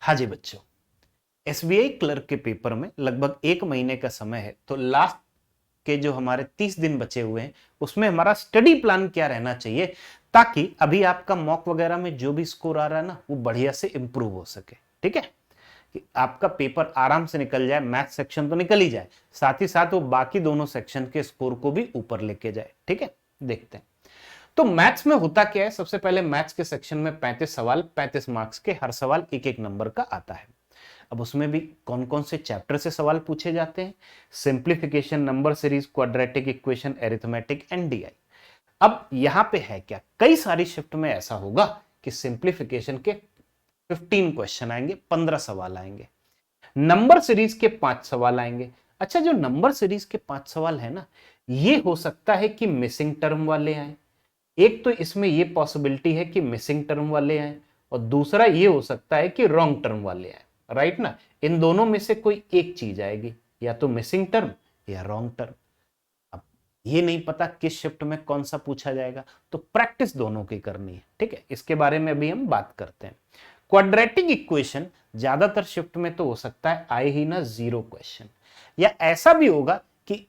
हाँ जी बच्चों, SBI clerk के पेपर में लगभग 1 महीने का समय है, तो लास्ट के जो हमारे 30 दिन बचे हुए हैं उसमें हमारा स्टडी प्लान क्या रहना चाहिए, ताकि अभी आपका मॉक वगैरह में जो भी स्कोर आ रहा है ना वो बढ़िया से इंप्रूव हो सके। ठीक है, कि आपका पेपर आराम से निकल जाए, मैथ सेक्शन तो निकल ही जाए, साथ ही साथ वो बाकी दोनों सेक्शन के स्कोर को भी ऊपर लेके जाए। ठीक है, देखते हैं तो मैथ्स में होता क्या है। सबसे पहले मैथ्स के सेक्शन में 35 सवाल, 35 मार्क्स के, हर सवाल एक एक नंबर का आता है। अब उसमें भी कौन कौन से चैप्टर से सवाल पूछे जाते हैं? Simplification, number series, quadratic equation, arithmetic and DI. अब यहां पे है क्या, कई सारी शिफ्ट में ऐसा होगा कि सिंप्लीफिकेशन के 15 क्वेश्चन आएंगे, 15 सवाल आएंगे, नंबर सीरीज के 5 सवाल आएंगे। अच्छा, जो नंबर सीरीज के 5 सवाल है ना, ये हो सकता है कि मिसिंग टर्म वाले आए। एक तो इसमें ये पॉसिबिलिटी है कि मिसिंग टर्म वाले आए, और दूसरा ये हो सकता है कि रॉन्ग टर्म वाले आए। राइट ना, इन दोनों में से कोई एक चीज आएगी, या तो मिसिंग टर्म या रॉन्ग टर्म। अब ये नहीं पता किस शिफ्ट में कौन सा पूछा जाएगा, तो प्रैक्टिस दोनों की करनी है। ठीक है, इसके बारे में अभी हम बात करते हैं। क्वाड्रेटिक इक्वेशन ज्यादातर शिफ्ट में तो हो सकता है आए ही ना 0 क्वेश्चन, या ऐसा भी होगा कि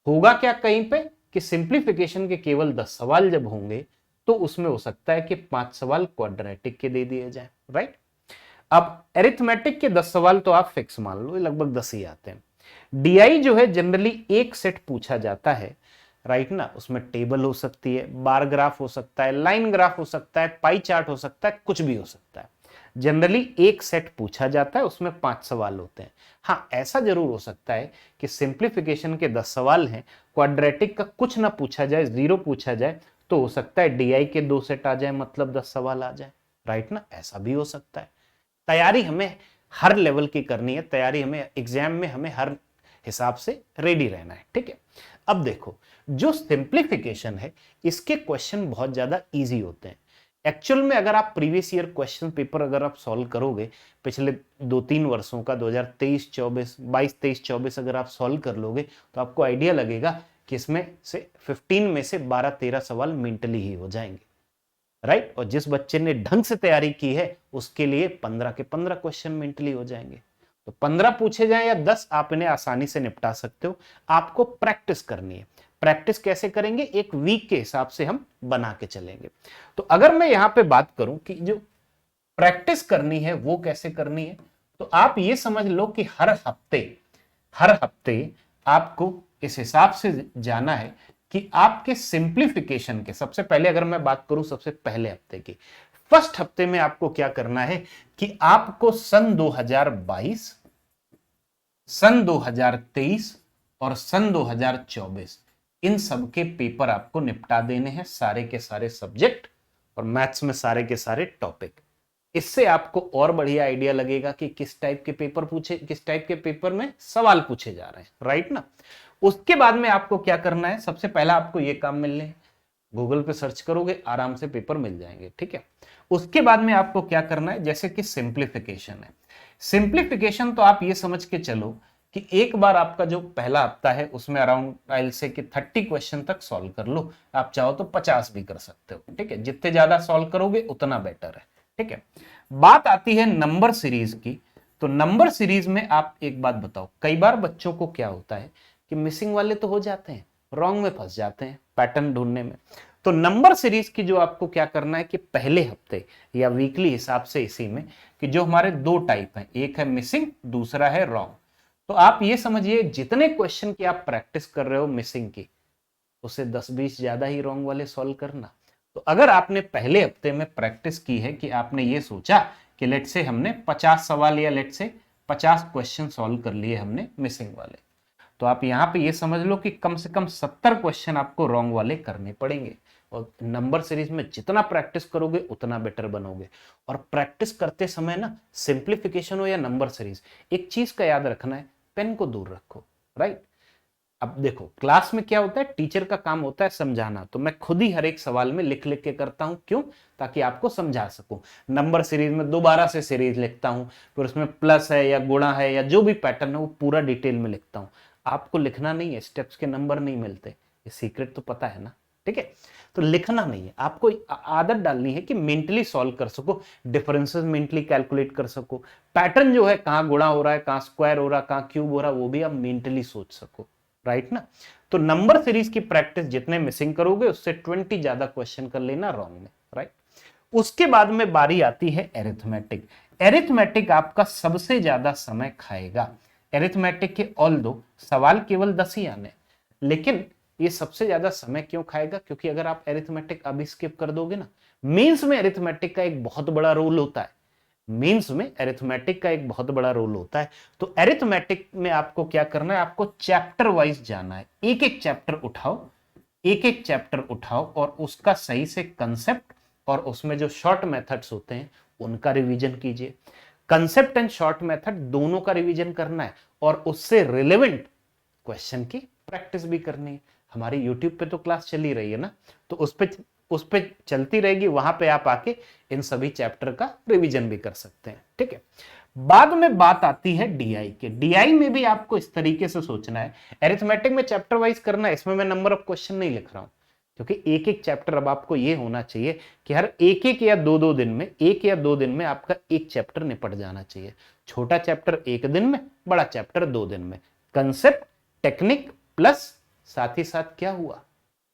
होगा क्या कहीं पे कि सिंप्लीफिकेशन के केवल 10 सवाल जब होंगे तो उसमें हो सकता है कि 5 सवाल क्वाड्रेटिक के दे दिए जाए। राइट, अब एरिथमेटिक के 10 सवाल तो आप फिक्स मान लो, लगभग 10 ही आते हैं। डीआई जो है जनरली एक सेट पूछा जाता है। राइट ना, उसमें टेबल हो सकती है, बार ग्राफ हो सकता है, लाइन ग्राफ हो सकता है, पाई चार्ट हो सकता है, कुछ भी हो सकता है। जनरली एक सेट पूछा जाता है, उसमें 5 सवाल होते हैं। हाँ, ऐसा जरूर हो सकता है कि सिंप्लीफिकेशन के 10 सवाल हैं, क्वाड्रेटिक का कुछ ना पूछा जाए, 0 पूछा जाए, तो हो सकता है डीआई के 2 सेट आ जाए, मतलब 10 सवाल आ जाए। राइट ना, ऐसा भी हो सकता है। तैयारी हमें हर लेवल की करनी है, तैयारी हमें एग्जाम में हमें हर हिसाब से रेडी रहना है। ठीक है, अब देखो, जो सिंप्लीफिकेशन है इसके क्वेश्चन बहुत ज्यादा इजी होते हैं। एक्चुअल में अगर आप प्रीवियस ईयर क्वेश्चन पेपर अगर आप सॉल्व करोगे, पिछले 2-3 वर्षों का 2023-24, 22-23-24 अगर आप सॉल्व कर लोगे, तो आपको आइडिया लगेगा कि इसमें से 15 में से 12-13 सवाल मेंटली ही हो जाएंगे। राइट, और जिस बच्चे ने ढंग से तैयारी की है उसके लिए 15 के 15 क्वेश्चन मेंटली हो जाएंगे। तो 15 पूछे जाए या 10, आप इन्हें आसानी से निपटा सकते हो। आपको प्रैक्टिस करनी है। प्रैक्टिस कैसे करेंगे, एक वीक के हिसाब से हम बना के चलेंगे। तो अगर मैं यहां पे बात करूं कि जो प्रैक्टिस करनी है वो कैसे करनी है, तो आप ये समझ लो कि हर हफ्ते आपको इस हिसाब से जाना है कि आपके सिंप्लीफिकेशन के, सबसे पहले अगर मैं बात करूं सबसे पहले हफ्ते की, फर्स्ट हफ्ते में आपको क्या करना है कि आपको सन 2022, सन 2023 और सन 2024 इन सब के पेपर आपको निपटा देने हैं, सारे के सारे सब्जेक्ट और मैथ्स में सारे के सारे टॉपिक। इससे आपको और बढ़िया आइडिया लगेगा कि किस टाइप के पेपर पूछे, किस टाइप के पेपर में सवाल पूछे जा रहे हैं। राइट ना, उसके बाद में आपको क्या करना है, सबसे पहला आपको ये काम मिलने हैं, गूगल पे सर्च करोगे आराम से पेपर मिल जाएंगे। ठीक है, उसके बाद में आपको क्या करना है, जैसे कि सिंप्लीफिकेशन है। सिंप्लीफिकेशन तो आप ये समझ के चलो कि एक बार आपका जो पहला हफ्ता है उसमें अराउंड आई से कि 30 क्वेश्चन तक सॉल्व कर लो। आप चाहो तो 50 भी कर सकते हो। ठीक है, जितने ज्यादा सॉल्व करोगे उतना बेटर है। ठीक है, बात आती है नंबर सीरीज की। तो नंबर सीरीज में आप एक बात बताओ, कई बार बच्चों को क्या होता है कि मिसिंग वाले तो हो जाते हैं, रॉन्ग में फंस जाते हैं पैटर्न ढूंढने में। तो नंबर सीरीज की जो आपको क्या करना है कि पहले हफ्ते या वीकली हिसाब से इसी में, कि जो हमारे 2 टाइप हैं, एक है मिसिंग, दूसरा है रॉन्ग। तो आप ये समझिए जितने क्वेश्चन की आप प्रैक्टिस कर रहे हो मिसिंग की, उसे 10-20 ज्यादा ही रॉन्ग वाले सॉल्व करना। तो अगर आपने पहले हफ्ते में प्रैक्टिस की है कि आपने ये सोचा कि लेट से हमने 50 सवाल या लेट से 50 क्वेश्चन सॉल्व कर लिए हमने मिसिंग वाले, तो आप यहां पे ये समझ लो कि कम से कम 70 क्वेश्चन आपको रॉन्ग वाले करने पड़ेंगे। और नंबर सीरीज में जितना प्रैक्टिस करोगे उतना बेटर बनोगे। और प्रैक्टिस करते समय ना, सिंप्लीफिकेशन हो या नंबर सीरीज, एक चीज का याद रखना है, पेन को दूर रखो। राइट, अब देखो क्लास में क्या होता है, टीचर का काम होता है समझाना, तो मैं खुद ही हर एक सवाल में लिख लिख के करता हूं, क्यों, ताकि आपको समझा सकूं। नंबर सीरीज में दोबारा से सीरीज लिखता हूं, फिर उसमें प्लस है या गुणा है या जो भी पैटर्न है वो पूरा डिटेल में लिखता हूं। आपको लिखना नहीं है, स्टेप्स के नंबर नहीं मिलते, ये सीक्रेट तो पता है ना। ठीक है। तो लिखना नहीं है, आपको आदत डालनी है कि मेंटली सॉल्व कर सको, डिफरेंसेस मेंटली कैलकुलेट कर सको, पैटर्न जो है कहां गुणा हो रहा है, कहां स्क्वायर हो रहा है, कहां क्यूब हो रहा है, वो भी आप मेंटली सोच सको, राइट ना। तो नंबर सीरीज की प्रैक्टिस जितने मिसिंग करोगे उससे 20 ज्यादा क्वेश्चन कर लेना रॉन्ग में, राइट। उसके बाद में बारी आती है एरिथमेटिक। एरिथमेटिक आपका सबसे ज्यादा समय खाएगा। एरिथमेटिक के ऑल दो सवाल केवल 10 ही आने, लेकिन ये सबसे ज्यादा समय क्यों खाएगा, क्योंकि अगर आप एरिथमेटिक अभी स्किप कर दोगे ना, मेंस में एरिथमेटिक का एक बहुत बड़ा रोल होता है, मेंस में एरिथमेटिक का एक बहुत बड़ा रोल होता है। तो एरिथमेटिक में आपको क्या करना है, आपको चैप्टर वाइज जाना है, एक एक चैप्टर उठाओ, एक एक चैप्टर उठाओ और उसका सही से कंसेप्ट और उसमें जो शॉर्ट मेथड्स होते हैं उनका रिवीजन कीजिए। कंसेप्ट एंड शॉर्ट मेथड दोनों का रिवीजन करना है और उससे रिलेवेंट क्वेश्चन की प्रैक्टिस भी करनी है। हमारी यूट्यूब पे तो क्लास चली रही है ना, तो उस पे चलती रहेगी, वहां पे आप आके इन सभी चैप्टर का रिवीजन भी कर सकते हैं, ठीक है। बाद में बात आती है डीआई के। डीआई में भी आपको इस तरीके से सोचना है, एरिथमेटिक में चैप्टर वाइज करना है, इसमें मैं नंबर ऑफ क्वेश्चन नहीं लिख रहा हूं, क्योंकि एक एक चैप्टर अब आपको ये होना चाहिए कि हर एक एक या दो दिन में, एक या दो दिन में आपका एक चैप्टर निपट जाना चाहिए। छोटा चैप्टर एक दिन में, बड़ा चैप्टर 2 दिन में। कंसेप्ट टेक्निक प्लस साथ ही साथ क्या हुआ,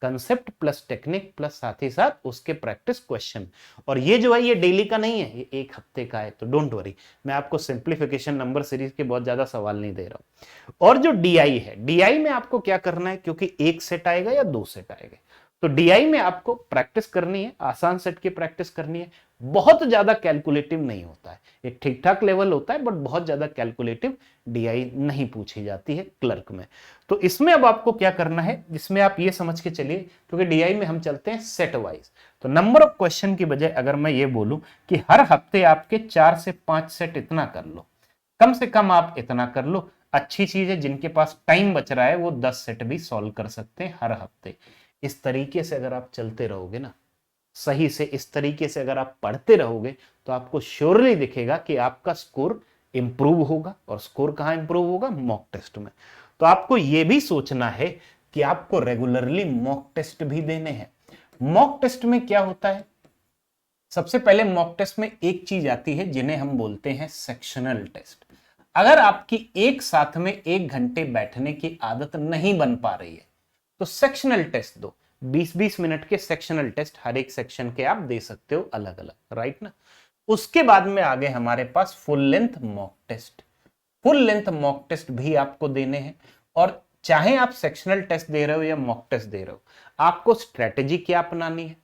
कंसेप्ट प्लस टेक्निक प्लस साथ ही साथ उसके प्रैक्टिस क्वेश्चन। और ये जो है ये डेली का नहीं है, ये एक हफ्ते का है, तो डोंट वरी, मैं आपको सिंप्लीफिकेशन नंबर सीरीज के बहुत ज्यादा सवाल नहीं दे रहा हूं। और जो डीआई है, डीआई में आपको क्या करना है, क्योंकि एक सेट आएगा या 2 सेट आएगा, तो डीआई में आपको प्रैक्टिस करनी है, आसान सेट की प्रैक्टिस करनी है। बहुत ज्यादा कैलकुलेटिव नहीं होता है, एक ठीक ठाक लेवल होता है, बट बहुत ज्यादा कैलकुलेटिव डीआई नहीं पूछी जाती है क्लर्क में। तो इसमें अब आपको क्या करना है, जिसमें आप ये समझ के चलिए, क्योंकि डीआई में हम चलते हैं सेट वाइज, तो नंबर ऑफ क्वेश्चन की बजाय अगर मैं ये बोलूं कि हर हफ्ते आपके 4 से 5 सेट इतना कर लो, कम से कम आप इतना कर लो। अच्छी चीज है, जिनके पास टाइम बच रहा है वो 10 सेट भी सॉल्व कर सकते हैं हर हफ्ते। इस तरीके से अगर आप चलते रहोगे ना, सही से इस तरीके से अगर आप पढ़ते रहोगे, तो आपको श्योरली दिखेगा कि आपका स्कोर इंप्रूव होगा। और स्कोर कहां इंप्रूव होगा, मॉक टेस्ट में। तो आपको यह भी सोचना है कि आपको रेगुलरली मॉक टेस्ट भी देने हैं। मॉक टेस्ट में क्या होता है, सबसे पहले मॉक टेस्ट में एक चीज आती है जिन्हें हम बोलते हैं सेक्शनल टेस्ट। अगर आपकी एक साथ में 1 घंटे बैठने की आदत नहीं बन पा रही है, तो सेक्शनल टेस्ट दो। 20-20 मिनट के सेक्शनल टेस्ट हर एक सेक्शन के आप दे सकते हो अलग अलग, राइट ना। उसके बाद में आगे हमारे पास full length mock test. Full length mock test भी आपको देने हैं। और चाहे आप सेक्शनल टेस्ट दे रहे हो या मॉक टेस्ट दे रहे हो, आपको स्ट्रेटेजी क्या अपनानी है,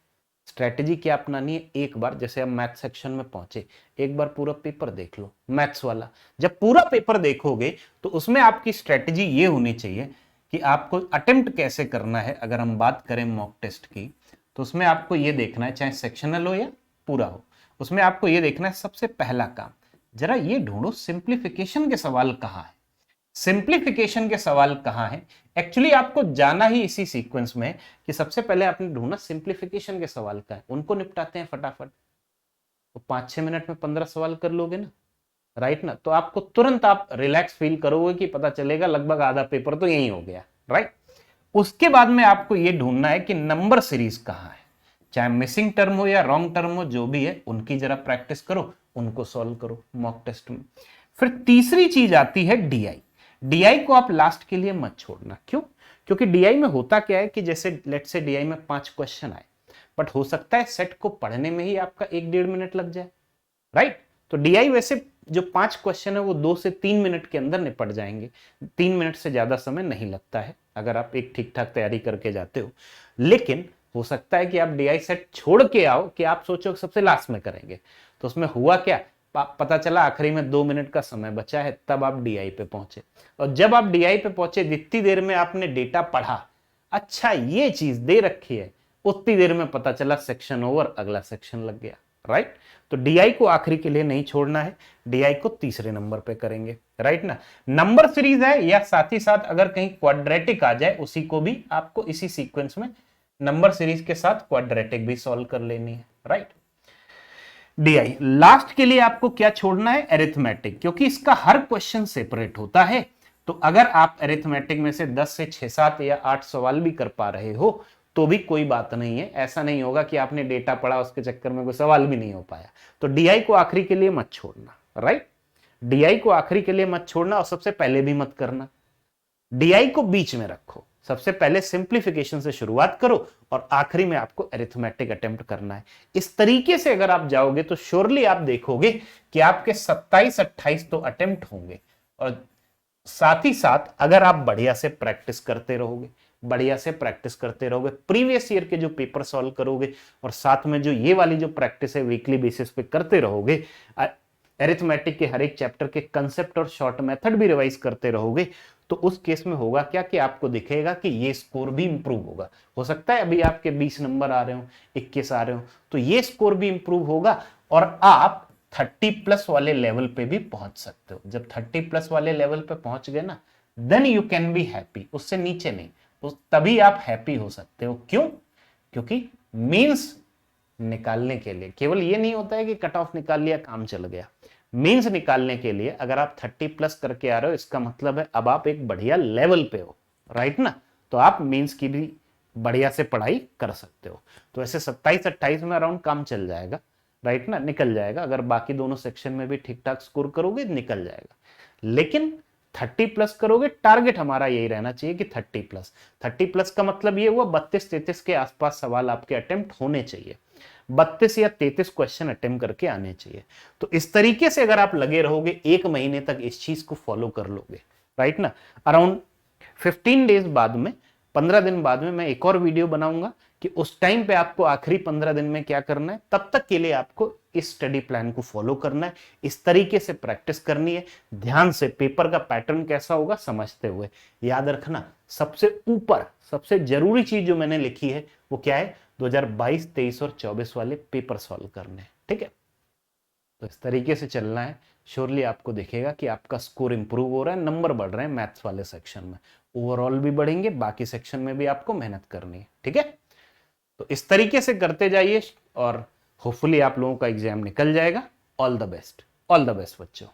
स्ट्रेटेजी क्या अपनानी है, एक बार जैसे आप मैथ सेक्शन में पहुंचे, एक बार पूरा पेपर देख लो मैथ्स वाला। जब पूरा पेपर देखोगे तो उसमें आपकी स्ट्रेटेजी ये होनी चाहिए कि आपको अटेम्प्ट कैसे करना है। अगर हम बात करें मॉक टेस्ट की, तो उसमें आपको ये देखना है, चाहे सेक्शनल हो या पूरा हो, उसमें आपको ये देखना है सबसे पहला काम, जरा ये ढूंढो सिंप्लीफिकेशन के सवाल कहां है। सिंप्लीफिकेशन के सवाल कहां है, एक्चुअली आपको जाना ही इसी सीक्वेंस में कि सबसे पहले आपने ढूंढना सिंप्लीफिकेशन के सवाल का है, उनको निपटाते हैं फटाफट। तो 5-6 मिनट में 15 सवाल कर लोगे ना, राइट ना। तो आपको तुरंत आप रिलैक्स फील करोगे कि पता चलेगा लगभग आधा पेपर तो यही हो गया, राइट। उसके बाद में आपको यह ढूंढना है कि नंबर सीरीज कहां है, चाहे मिसिंग टर्म हो या रॉन्ग टर्म हो, जो भी है उनकी जरा प्रैक्टिस करो, उनको सॉल्व करो मॉक टेस्ट में। फिर तीसरी चीज आती है डीआई। डीआई को आप लास्ट के लिए मत छोड़ना, क्यों, क्योंकि डीआई में होता क्या है कि जैसे लेट से डीआई में 5 क्वेश्चन आए, बट हो सकता है सेट को पढ़ने में ही आपका 1-1.5 मिनट लग जाए, राइट। तो डीआई वैसे जो 5 क्वेश्चन है वो 2 से 3 मिनट के अंदर निपट जाएंगे, 3 मिनट से ज्यादा समय नहीं लगता है अगर आप एक ठीक ठाक तैयारी करके जाते हो। लेकिन हो सकता है कि आप डीआई सेट छोड़ के आओ कि आप सोचो सबसे लास्ट में करेंगे, तो उसमें हुआ क्या, पता चला आखिरी में 2 मिनट का समय बचा है, तब आप डीआई पे पहुंचे। और जब आप डीआई पे पहुंचे, जितनी देर में आपने डेटा पढ़ा, अच्छा ये चीज दे रखी है, उतनी देर में पता चला सेक्शन ओवर, अगला सेक्शन लग गया, राइट। तो डीआई को आखिरी के लिए नहीं छोड़ना है, डीआई को तीसरे नंबर पे करेंगे, राइट ना। नंबर सीरीज है या साथ ही साथ अगर कहीं क्वाड्रेटिक आ जाए, उसी को भी आपको इसी सीक्वेंस में नंबर सीरीज के साथ क्वाड्रेटिक भी सॉल्व कर लेनी है, राइट। डीआई लास्ट के लिए आपको क्या छोड़ना है, एरिथमेटिक, क्योंकि इसका हर क्वेश्चन सेपरेट होता है। तो अगर आप एरिथमेटिक में से 10 से 6-7 या 8 सवाल भी कर पा रहे हो, तो भी कोई बात नहीं है। ऐसा नहीं होगा कि आपने डेटा पढ़ा उसके चक्कर में कोई सवाल भी नहीं हो पाया। तो डीआई को आखिरी के लिए मत छोड़ना, राइट। डीआई को आखिरी के लिए मत छोड़ना और सबसे पहले भी मत करना। डीआई को बीच में रखो, सबसे पहले सिंप्लीफिकेशन से शुरुआत करो और आखिरी में आपको अरिथमेटिक अटेम्प्ट करना है। इस तरीके से अगर आप जाओगे तो श्योरली आप देखोगे कि आपके 27-28 तो अटेम्प्ट होंगे। और साथ ही साथ अगर आप बढ़िया से प्रैक्टिस करते रहोगे, बढ़िया से प्रैक्टिस करते रहोगे, प्रीवियस ईयर के जो पेपर सॉल्व करोगे और साथ में जो ये वाली जो प्रैक्टिस है वीकली बेसिस पे करते रहोगे, अरिथमेटिक के हर एक चैप्टर के कंसेप्ट और शॉर्ट मेथड भी रिवाइज करते रहोगे, तो उस केस में होगा क्या कि आपको दिखेगा कि ये स्कोर भी इंप्रूव होगा। हो सकता है अभी आपके 20 नंबर आ रहे हो, 21 आ रहे हो, तो ये स्कोर भी इंप्रूव होगा और आप 30+ वाले लेवल पे भी पहुंच सकते हो। जब 30+ वाले लेवल पे पहुंच गए ना, then you can be happy, उससे नीचे नहीं, तभी आप हैप्पी हो सकते हो। क्यों? क्योंकि मेंस निकालने के लिए केवल ये नहीं होता है कि कट ऑफ निकाल लिया काम चल गया। मेंस निकालने के लिए अगर आप 30+ करके आ रहे हो, इसका मतलब है अब आप एक बढ़िया लेवल पे हो, राइट ना। तो आप मेंस की भी बढ़िया से पढ़ाई कर सकते हो। तो ऐसे 27-28 में अराउंड काम चल जाएगा, राइट ना, निकल जाएगा। अगर बाकी दोनों सेक्शन में भी ठीक ठाक स्कोर करोगे निकल जाएगा। लेकिन 30+ करोगे, टारगेट हमारा यही रहना चाहिए कि 30+। 30+ का मतलब ये हुआ 32-33 के आसपास सवाल आपके अटेम्प्ट होने चाहिए, 32 या 33 क्वेश्चन अटेम्प्ट करके आने चाहिए। तो इस तरीके से अगर आप लगे रहोगे, एक महीने तक इस चीज को फॉलो कर लोगे, राइट ना, अराउंड 15 डेज बाद में, 15 दिन बाद में मैं एक और वीडियो बनाऊंगा कि उस टाइम पे आपको आखिरी 15 दिन में क्या करना है। तब तक के लिए आपको इस स्टडी प्लान को फॉलो करना है, इस तरीके से प्रैक्टिस करनी है, ध्यान से पेपर का पैटर्न कैसा होगा समझते हुए। याद रखना, सबसे ऊपर सबसे जरूरी चीज जो मैंने लिखी है वो क्या है, 2022, 23 और 24 वाले पेपर सॉल्व करने हैं, ठीक है। तो इस तरीके से चलना है, श्योरली आपको दिखेगा कि आपका स्कोर इंप्रूव हो रहा है, नंबर बढ़ रहे हैं मैथ्स वाले सेक्शन में, ओवरऑल भी बढ़ेंगे, बाकी सेक्शन में भी आपको मेहनत करनी है, ठीक है। तो इस तरीके से करते जाइए और होपफुली आप लोगों का एग्जाम निकल जाएगा। All the best, all the best बच्चों।